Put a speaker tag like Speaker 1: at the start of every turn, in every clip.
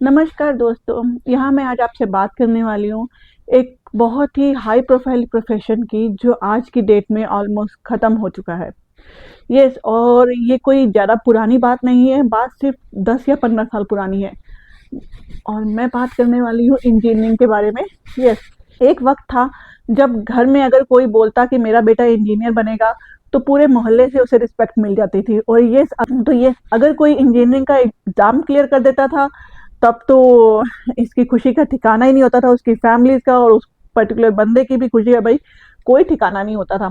Speaker 1: नमस्कार दोस्तों, यहाँ मैं आज आपसे बात करने वाली हूँ एक बहुत ही हाई प्रोफाइल प्रोफेशन की जो आज की डेट में ऑलमोस्ट ख़त्म हो चुका है। यस, और ये कोई ज़्यादा पुरानी बात नहीं है, बात सिर्फ 10 या 15 साल पुरानी है। और मैं बात करने वाली हूँ इंजीनियरिंग के बारे में। यस, एक वक्त था जब घर में अगर कोई बोलता कि मेरा बेटा इंजीनियर बनेगा तो पूरे मोहल्ले से उसे रिस्पेक्ट मिल जाती थी। और ये अगर कोई इंजीनियरिंग का एग्ज़ाम क्लियर कर देता था तब तो इसकी खुशी का ठिकाना ही नहीं होता था, उसकी फैमिली का और उस पर्टिकुलर बंदे की भी खुशी का भाई कोई ठिकाना नहीं होता था।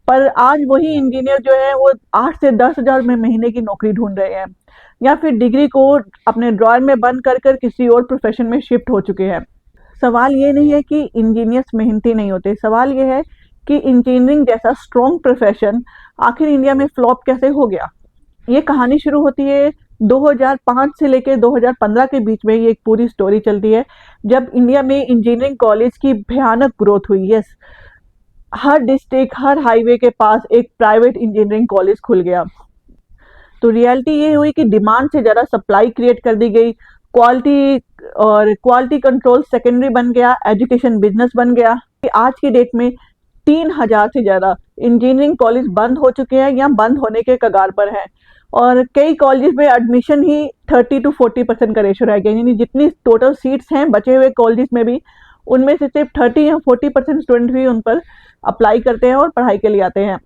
Speaker 1: पर आज वही इंजीनियर जो है वो 8 से 10 हज़ार में महीने की नौकरी ढूंढ रहे हैं, या फिर डिग्री को अपने ड्रॉयर में बंद कर कर किसी और प्रोफेशन में शिफ्ट हो चुके हैं। सवाल ये नहीं है कि इंजीनियर्स मेहनती नहीं होते, सवाल ये है कि इंजीनियरिंग जैसा स्ट्रॉन्ग प्रोफेशन आखिर इंडिया में फ्लॉप कैसे हो गया। ये कहानी शुरू होती है 2005 से लेकर 2015 के बीच में। ये एक पूरी स्टोरी चलती है जब इंडिया में इंजीनियरिंग कॉलेज की भयानक ग्रोथ हुई। यस, हर डिस्ट्रिक्ट, हर हाईवे के पास एक प्राइवेट इंजीनियरिंग कॉलेज खुल गया। तो रियलिटी ये हुई कि डिमांड से ज़्यादा सप्लाई क्रिएट कर दी गई। क्वालिटी कंट्रोल सेकेंडरी बन गया, एजुकेशन बिजनेस बन गया। आज की डेट में 3,000 से ज़्यादा इंजीनियरिंग कॉलेज बंद हो चुके हैं या बंद होने के कगार पर हैं। और कई कॉलेज में एडमिशन ही 30 to 40% का रेशो रह गया, यानी जितनी टोटल सीट्स हैं बचे हुए कॉलेज में भी उनमें से सिर्फ 30 या 40% स्टूडेंट ही उन पर अप्लाई करते हैं और पढ़ाई के लिए आते हैं।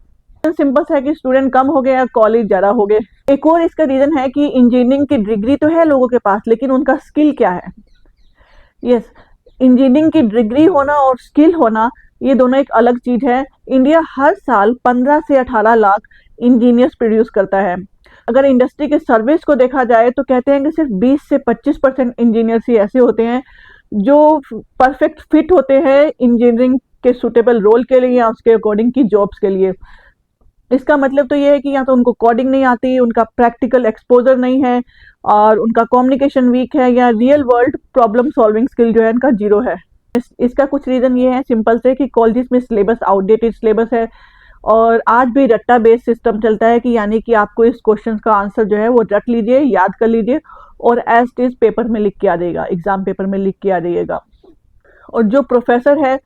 Speaker 1: सिंपल है कि स्टूडेंट कम हो गए या कॉलेज ज़्यादा हो गए। एक और इसका रीज़न है कि इंजीनियरिंग की डिग्री तो है लोगों के पास, लेकिन उनका स्किल क्या है। यस, इंजीनियरिंग की डिग्री होना और स्किल होना ये दोनों एक अलग चीज़ है। इंडिया हर साल 15 से 18 लाख इंजीनियर्स प्रोड्यूस करता है। अगर इंडस्ट्री के सर्विस को देखा जाए तो कहते हैं कि सिर्फ 20 से 25% इंजीनियर्स ही ऐसे होते हैं जो परफेक्ट फिट होते हैं इंजीनियरिंग के सुटेबल रोल के लिए या उसके अकॉर्डिंग की जॉब्स के लिए। इसका मतलब तो ये है कि या तो उनको कोडिंग नहीं आती, उनका प्रैक्टिकल एक्सपोजर नहीं है, और उनका कम्युनिकेशन वीक है, या real world problem solving skill जो है इनका जीरो है। इसका कुछ रीज़न ये है सिंपल से कि कॉलेजेस में सिलेबस आउटडेटेड सिलेबस है, और आज भी रट्टा बेस्ड सिस्टम चलता है कि यानी कि आपको इस क्वेश्चन का आंसर जो है वो रट लीजिए, याद कर लीजिए और एज इट इज पेपर में लिख के आ जाएगा, एग्जाम पेपर में लिख के आ जाइएगा। और जो प्रोफेसर है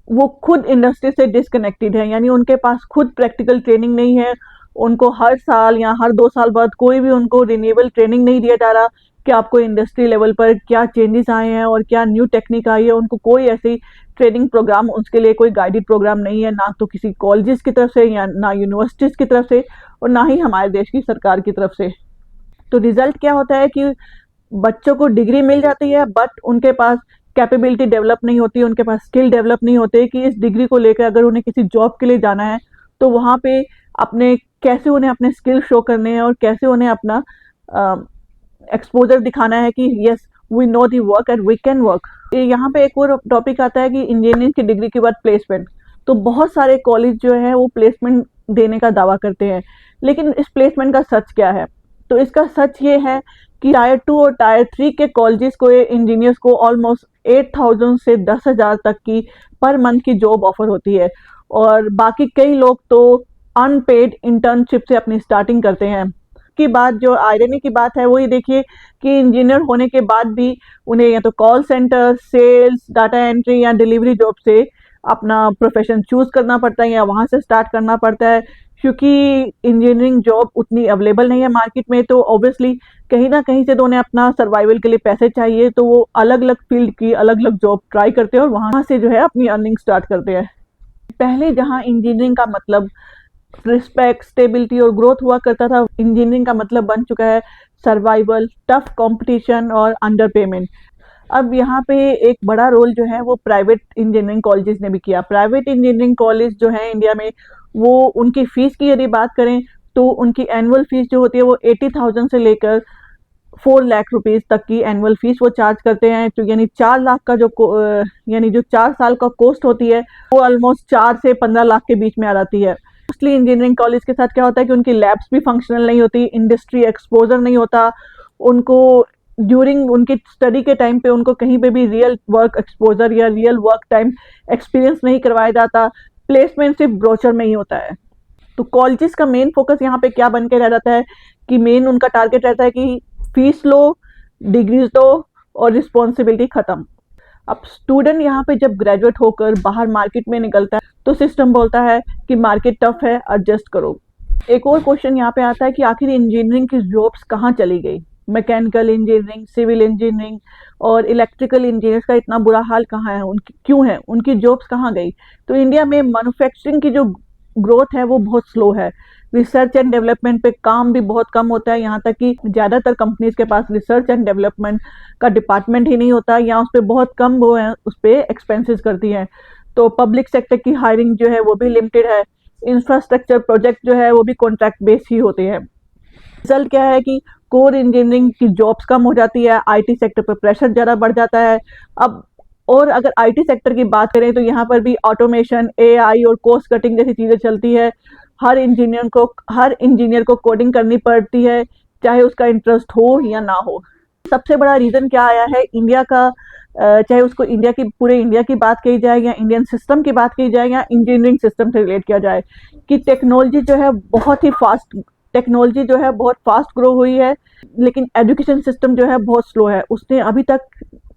Speaker 1: वो खुद इंडस्ट्री से डिस्कनेक्टेड है, यानी उनके पास खुद प्रैक्टिकल ट्रेनिंग नहीं है। उनको हर साल या हर 2 साल बाद कोई भी उनको रिन्यूएबल ट्रेनिंग नहीं दिया जा रहा कि आपको इंडस्ट्री लेवल पर क्या चेंजेस आए हैं और क्या न्यू टेक्निक आई है। उनको कोई ऐसी ट्रेनिंग प्रोग्राम, उसके लिए कोई गाइडेड प्रोग्राम नहीं है, ना तो किसी कॉलेजेस की तरफ से या ना यूनिवर्सिटीज़ की तरफ से और ना ही हमारे देश की सरकार की तरफ से। तो रिजल्ट क्या होता है कि बच्चों को डिग्री मिल जाती है बट उनके पास कैपेबिलिटी डेवलप नहीं होती, उनके पास स्किल डेवलप नहीं होते कि इस डिग्री को लेकर अगर उन्हें किसी जॉब के लिए जाना है तो वहाँ पे अपने कैसे उन्हें अपने स्किल शो करने हैं और कैसे उन्हें अपना एक्सपोजर दिखाना है कि yes we know the work and we can work. यहाँ पे एक और टॉपिक आता है कि इंजीनियरिंग की डिग्री के बाद प्लेसमेंट। तो बहुत सारे कॉलेज जो है वो प्लेसमेंट देने का दावा करते हैं, लेकिन इस प्लेसमेंट का सच क्या है? तो इसका सच ये है कि टायर 2 और टायर 3 के कॉलेजेस को इंजीनियर्स को ऑलमोस्ट 8,000 से 10,000 तक की पर मंथ की जॉब ऑफर होती है, और बाकी कई लोग तो अनपेड इंटर्नशिप से अपनी स्टार्टिंग करते हैं। की बात, जो आयरनी की बात है वो ये देखिए कि इंजीनियर होने के बाद भी उन्हें या तो call centre, sales, data entry या डिलीवरी जॉब से अपना प्रोफेशन चूज करना पड़ता है या वहाँ से स्टार्ट करना पड़ता है, क्योंकि इंजीनियरिंग जॉब उतनी अवेलेबल नहीं है मार्केट में। तो ऑब्वियसली कहीं ना कहीं से तो उन्हें अपना सर्वाइवल के लिए पैसे चाहिए, तो वो अलग अलग फील्ड की अलग अलग जॉब ट्राई करते हैं और वहाँ से जो है अपनी अर्निंग स्टार्ट करते हैं। पहले जहाँ इंजीनियरिंग का मतलब रिस्पेक्ट, स्टेबिलिटी और ग्रोथ हुआ करता था, इंजीनियरिंग का मतलब बन चुका है सर्वाइवल, टफ कंपटीशन और अंडर पेमेंट। अब यहाँ पे एक बड़ा रोल जो है वो प्राइवेट इंजीनियरिंग कॉलेजेस ने भी किया। प्राइवेट इंजीनियरिंग कॉलेज जो है इंडिया में, वो उनकी फीस की यदि बात करें तो उनकी एनुअल फीस जो होती है वो 80,000 से लेकर 4 लाख रुपीज़ तक की एनुअल फीस वो चार्ज करते हैं। तो यानी 4 लाख का यानी जो 4 साल का कॉस्ट होती है वो ऑलमोस्ट 4 से 15 लाख के बीच में आ जाती है। मोस्टली इंजीनियरिंग कॉलेज के साथ क्या होता है कि उनकी लैब्स भी फंक्शनल नहीं होती, इंडस्ट्री एक्सपोजर नहीं होता, उनको ड्यूरिंग उनकी स्टडी के टाइम पे उनको कहीं पे भी रियल वर्क एक्सपोजर या रियल वर्क टाइम एक्सपीरियंस नहीं करवाया जाता, प्लेसमेंट सिर्फ ब्रोचर में ही होता है। तो कॉलेजेस का मेन फोकस यहाँ पे क्या बन के रह जाता है कि मेन उनका टारगेट रहता है कि फीस लो, डिग्रीज दो और रिस्पॉन्सिबिलिटी खत्म। अब स्टूडेंट यहाँ पे जब ग्रेजुएट होकर बाहर मार्केट में निकलता है तो सिस्टम बोलता है कि मार्केट टफ है, एडजस्ट करो। एक और क्वेश्चन यहाँ पे आता है कि आखिर इंजीनियरिंग की जॉब्स कहाँ चली गई? मैकेनिकल इंजीनियरिंग, सिविल इंजीनियरिंग और इलेक्ट्रिकल इंजीनियर्स का इतना बुरा हाल कहाँ है, उनकी क्यों है, उनकी जॉब्स कहाँ गई? तो इंडिया में मैन्युफैक्चरिंग की जो ग्रोथ है वो बहुत स्लो है। रिसर्च एंड डेवलपमेंट पे काम भी बहुत कम होता है, यहाँ तक कि ज़्यादातर कंपनीज के पास रिसर्च एंड डेवलपमेंट का डिपार्टमेंट ही नहीं होता, या उस पर बहुत कम वो है, उस पर एक्सपेंसेस करती हैं। तो पब्लिक सेक्टर की हायरिंग जो है वो भी लिमिटेड है। इंफ्रास्ट्रक्चर प्रोजेक्ट जो है वो भी कॉन्ट्रैक्ट बेस ही होते हैं। रिजल्ट क्या है कि कोर इंजीनियरिंग की जॉब्स कम हो जाती है, आईटी सेक्टर पर प्रेशर ज़्यादा बढ़ जाता है। अब और अगर आईटी सेक्टर की बात करें तो यहाँ पर भी ऑटोमेशन, एआई और कॉस्ट कटिंग जैसी चीज़ें चलती है। हर इंजीनियर को कोडिंग करनी पड़ती है, चाहे उसका इंटरेस्ट हो या ना हो। सबसे बड़ा रीज़न क्या आया है इंडिया का, चाहे उसको पूरे इंडिया की बात की जाए या इंडियन सिस्टम की बात की जाए या इंजीनियरिंग सिस्टम से रिलेट किया जाए, कि टेक्नोलॉजी जो है बहुत फास्ट ग्रो हुई है, लेकिन एजुकेशन सिस्टम जो है बहुत स्लो है। उसने अभी तक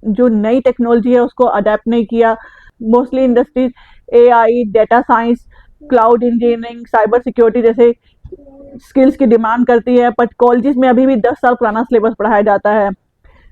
Speaker 1: जो नई टेक्नोलॉजी है उसको अडेप्ट नहीं किया। Mostly industries AI, data science, cloud engineering, cyber security जैसे स्किल्स की डिमांड करती है, बट कॉलेजेस में अभी भी 10 साल पुराना सिलेबस पढ़ाया जाता है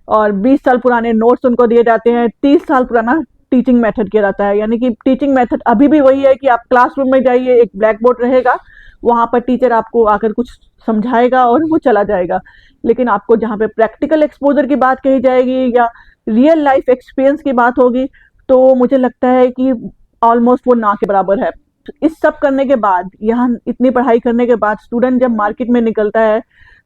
Speaker 1: और 20 साल पुराने नोट्स उनको दिए जाते हैं। 30 साल पुराना टीचिंग मेथड किया जाता है, यानी कि टीचिंग मेथड अभी भी वही है कि आप क्लासरूम में जाइए, एक ब्लैक बोर्ड रहेगा, वहाँ पर टीचर आपको आकर कुछ समझाएगा और वो चला जाएगा। लेकिन आपको जहाँ पे प्रैक्टिकल एक्सपोजर की बात कही जाएगी या रियल लाइफ एक्सपीरियंस की बात होगी, तो मुझे लगता है कि ऑलमोस्ट वो ना के बराबर है। इस सब करने के बाद, यहाँ इतनी पढ़ाई करने के बाद स्टूडेंट जब मार्केट में निकलता है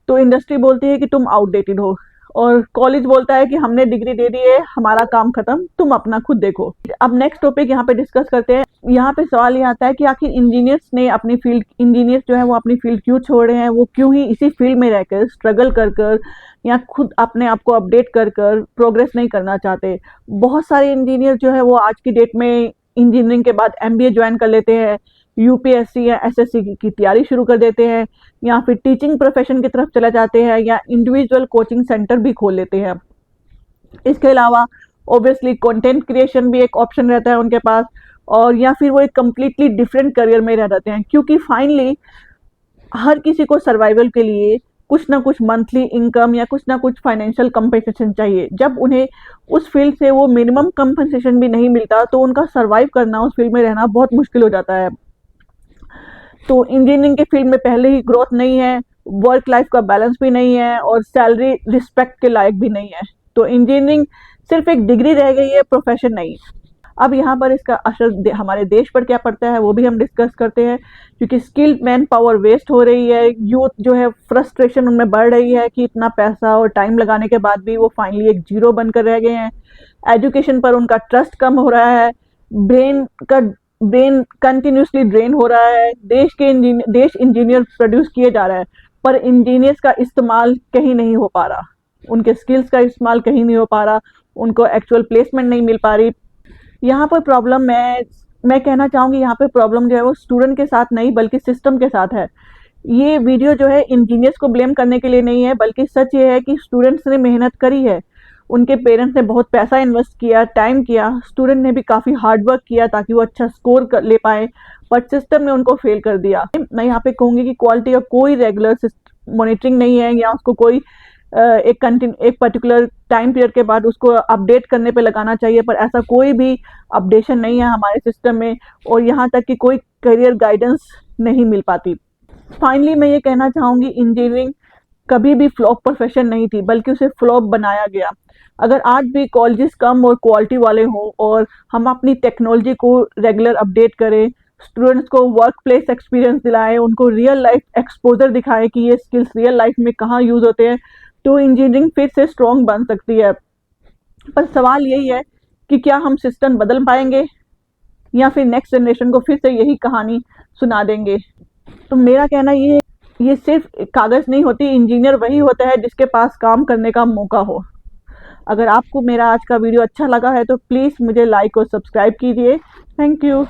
Speaker 1: तो इंडस्ट्री बोलती है कि तुम आउटडेटेड हो, और कॉलेज बोलता है कि हमने डिग्री दे दी है, हमारा काम खत्म, तुम अपना खुद देखो। अब नेक्स्ट टॉपिक यहाँ पे डिस्कस करते हैं। यहाँ पे सवाल ये आता है कि आखिर इंजीनियर्स जो है वो अपनी फील्ड क्यों छोड़ रहे हैं? वो क्यों ही इसी फील्ड में रहकर स्ट्रगल कर या खुद अपने आप को अपडेट कर प्रोग्रेस नहीं करना चाहते? बहुत सारे इंजीनियर जो है वो आज की डेट में इंजीनियरिंग के बाद एमबीए ज्वाइन कर लेते हैं, यूपीएससी या एसएससी की तैयारी शुरू कर देते हैं, या फिर टीचिंग प्रोफेशन की तरफ चले जाते हैं, या इंडिविजुअल कोचिंग सेंटर भी खोल लेते हैं। इसके अलावा ऑब्वियसली कंटेंट क्रिएशन भी एक ऑप्शन रहता है उनके पास, और या फिर वो एक कम्प्लीटली डिफरेंट करियर में रह जाते हैं, क्योंकि फाइनली हर किसी को सर्वाइवल के लिए कुछ ना कुछ मंथली इनकम या कुछ ना कुछ फाइनेंशियल कंपनसेशन चाहिए। जब उन्हें उस फील्ड से वो मिनिमम कंपनसेशन भी नहीं मिलता तो उनका सर्वाइव करना, उस फील्ड में रहना बहुत मुश्किल हो जाता है। तो इंजीनियरिंग के फील्ड में पहले ही ग्रोथ नहीं है, वर्क लाइफ का बैलेंस भी नहीं है, और सैलरी रिस्पेक्ट के लायक भी नहीं है। तो इंजीनियरिंग सिर्फ एक डिग्री रह गई है, प्रोफेशन नहीं। अब यहाँ पर इसका असर हमारे देश पर क्या पड़ता है वो भी हम डिस्कस करते हैं, क्योंकि स्किल्ड मैन पावर वेस्ट हो रही है। यूथ जो है फ्रस्ट्रेशन उनमें बढ़ रही है कि इतना पैसा और टाइम लगाने के बाद भी वो फाइनली एक जीरो बनकर रह गए हैं। एजुकेशन पर उनका ट्रस्ट कम हो रहा है, ब्रेन कंटिन्यूसली ड्रेन हो रहा है। देश इंजीनियर प्रोड्यूस किए जा रहा है, पर इंजीनियर्स का इस्तेमाल कहीं नहीं हो पा रहा, उनके स्किल्स का इस्तेमाल कहीं नहीं हो पा रहा, उनको एक्चुअल प्लेसमेंट नहीं मिल पा रही। यहाँ पर प्रॉब्लम मैं कहना चाहूँगी, यहाँ पे प्रॉब्लम जो है वो स्टूडेंट के साथ नहीं बल्कि सिस्टम के साथ है। ये वीडियो जो है इंजीनियर्स को ब्लेम करने के लिए नहीं है, बल्कि सच ये है कि स्टूडेंट्स ने मेहनत करी है, उनके पेरेंट्स ने बहुत पैसा इन्वेस्ट किया, टाइम किया, स्टूडेंट ने भी काफ़ी हार्ड वर्क किया ताकि वो अच्छा स्कोर ले पाए, बट सिस्टम ने उनको फेल कर दिया। मैं यहाँ पे कहूँगी कि क्वालिटी का कोई रेगुलर मॉनिटरिंग नहीं है, या उसको कोई एक पर्टिकुलर टाइम पीरियड के बाद उसको अपडेट करने पे लगाना चाहिए, पर ऐसा कोई भी अपडेशन नहीं है हमारे सिस्टम में, और यहाँ तक कि कोई करियर गाइडेंस नहीं मिल पाती। फाइनली मैं ये कहना चाहूँगी, इंजीनियरिंग कभी भी फ्लॉप प्रोफेशन नहीं थी, बल्कि उसे फ्लॉप बनाया गया। अगर आज भी कॉलेजेस कम और क्वालिटी वाले हों और हम अपनी टेक्नोलॉजी को रेगुलर अपडेट करें, स्टूडेंट्स को वर्क प्लेस एक्सपीरियंस दिलाएं, उनको रियल लाइफ एक्सपोजर दिखाएं कि ये स्किल्स रियल लाइफ में कहाँ यूज़ होते हैं, तो इंजीनियरिंग फिर से स्ट्रॉन्ग बन सकती है। पर सवाल यही है कि क्या हम सिस्टम बदल पाएंगे या फिर नेक्स्ट जनरेशन को फिर से यही कहानी सुना देंगे? तो मेरा कहना ये सिर्फ कागज़ नहीं होती, इंजीनियर वही होता है जिसके पास काम करने का मौका हो। अगर आपको मेरा आज का वीडियो अच्छा लगा है तो प्लीज़ मुझे लाइक और सब्सक्राइब कीजिए। Thank you.